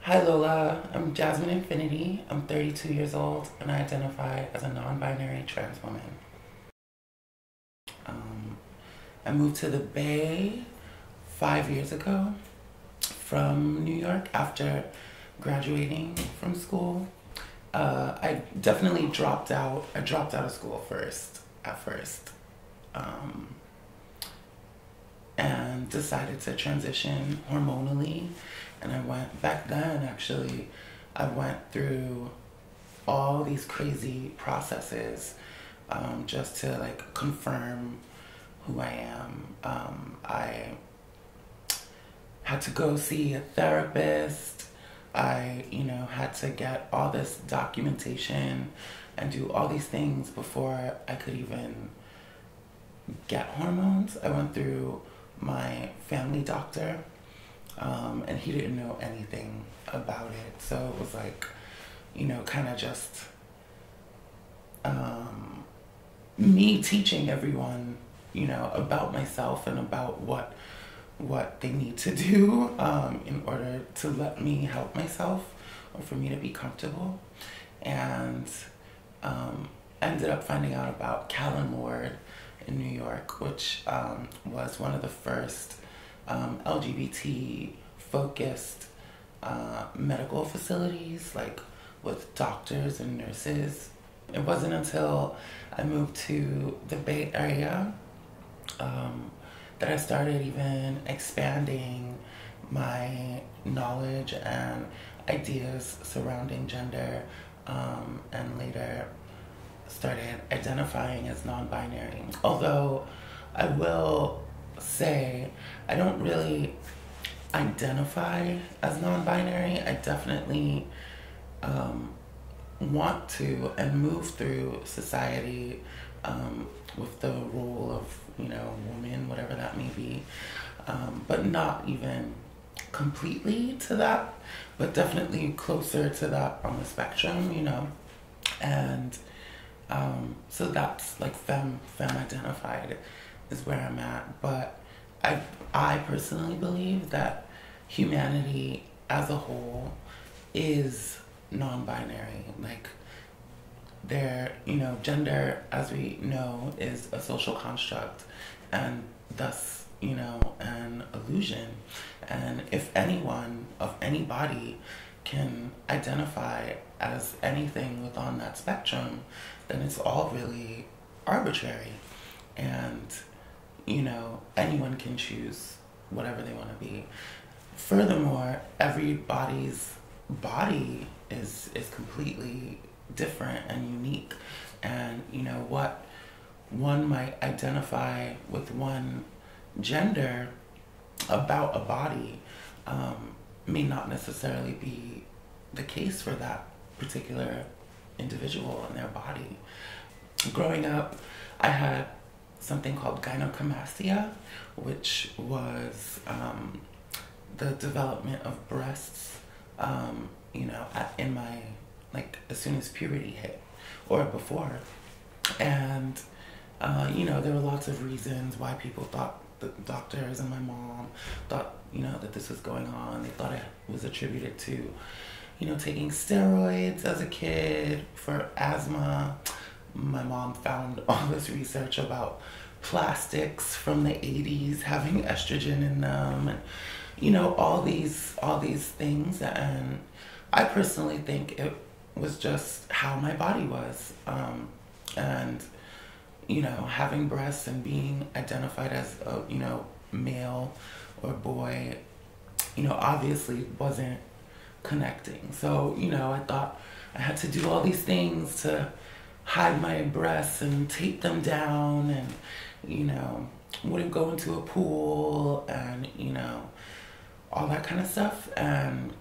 Hi Lola, I'm Jasmine Infiniti. I'm 32 years old and I identify as a non-binary trans woman. Um, I moved to the Bay 5 years ago from New York after graduating from school. I definitely dropped out. I dropped out of school at first, um, and decided to transition hormonally. And I went back then. Actually, I went through all these crazy processes just to like confirm who I am. I had to go see a therapist. I, had to get all this documentation and do all these things before I could even get hormones. I went through my family doctor, and he didn't know anything about it. So it was like, kind of just me teaching everyone, about myself and about what they need to do in order to let me help myself or for me to be comfortable. And ended up finding out about Callan Ward in New York, which was one of the first LGBT focused medical facilities, like with doctors and nurses. It wasn't until I moved to the Bay Area that I started even expanding my knowledge and ideas surrounding gender, and later started identifying as non-binary. Although I will say I don't really identify as non-binary. I definitely want to and move through society with the role of, woman, whatever that may be, but not even completely to that, but definitely closer to that on the spectrum, and so that's like femme identified is where I'm at. But I personally believe that humanity as a whole is non-binary. Like gender, as we know, is a social construct and thus, an illusion. And if anyone of any body can identify as anything within that spectrum, then it's all really arbitrary. And, anyone can choose whatever they want to be. Furthermore, everybody's body is completely different and unique. And, what one might identify with one gender about a body may not necessarily be the case for that particular individual and their body. Growing up, I had something called gynecomastia, which was the development of breasts, in my, as soon as puberty hit or before. And, there were lots of reasons why people thought, the doctors and my mom thought, that this was going on. They thought it was attributed to, taking steroids as a kid for asthma. My mom found all this research about plastics from the 80s having estrogen in them, and, all these things. And I personally think it was just how my body was. And, having breasts and being identified as a, male or boy, obviously wasn't connecting. So, I thought I had to do all these things to hide my breasts and tape them down, and, wouldn't go into a pool and, all that kind of stuff. And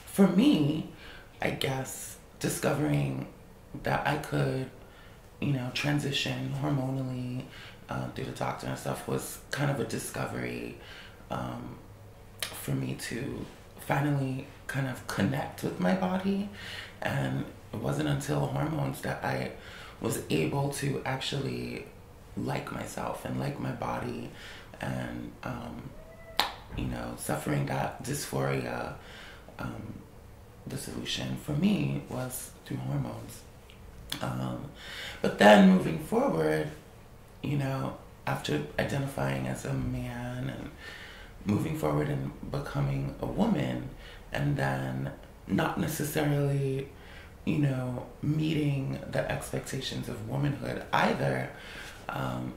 for me, I guess discovering that I could, transition hormonally through the doctor and stuff was kind of a discovery for me to finally kind of connect with my body. And it wasn't until hormones that I was able to actually like myself and like my body and you know, suffering that dysphoria, the solution for me was through hormones. But then moving forward, you know, after identifying as a man and moving forward and becoming a woman, and then not necessarily, you know, meeting the expectations of womanhood either,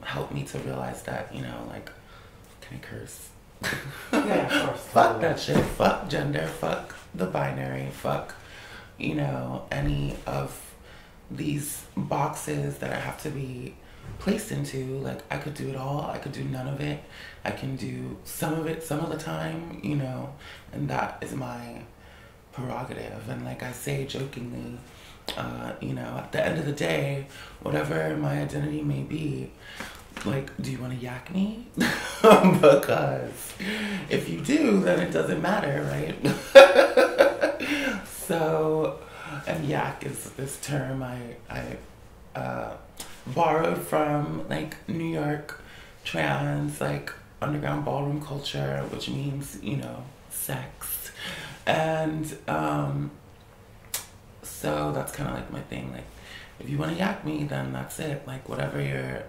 helped me to realize that, you know, like, can I curse? Yeah, of course. Fuck that shit. Fuck gender. Fuck the binary. Fuck, you know, any of these boxes that I have to be placed into. Like, I could do it all. I could do none of it. I can do some of it some of the time, you know, and that is my prerogative. And like I say jokingly, you know, at the end of the day, whatever my identity may be, like, do you want to yak me? Because if you do, then it doesn't matter, right? So, and yak is this term I borrowed from, like, New York trans, like, underground ballroom culture, which means, you know, sex. And so that's kind of like my thing. Like, if you want to yak me, then that's it. Like, whatever your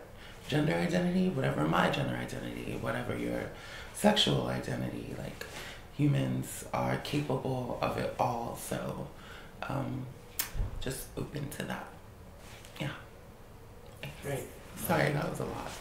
gender identity, whatever my gender identity, whatever your sexual identity, like, humans are capable of it all. So just open to that. Yeah. Great. Sorry, that was a lot.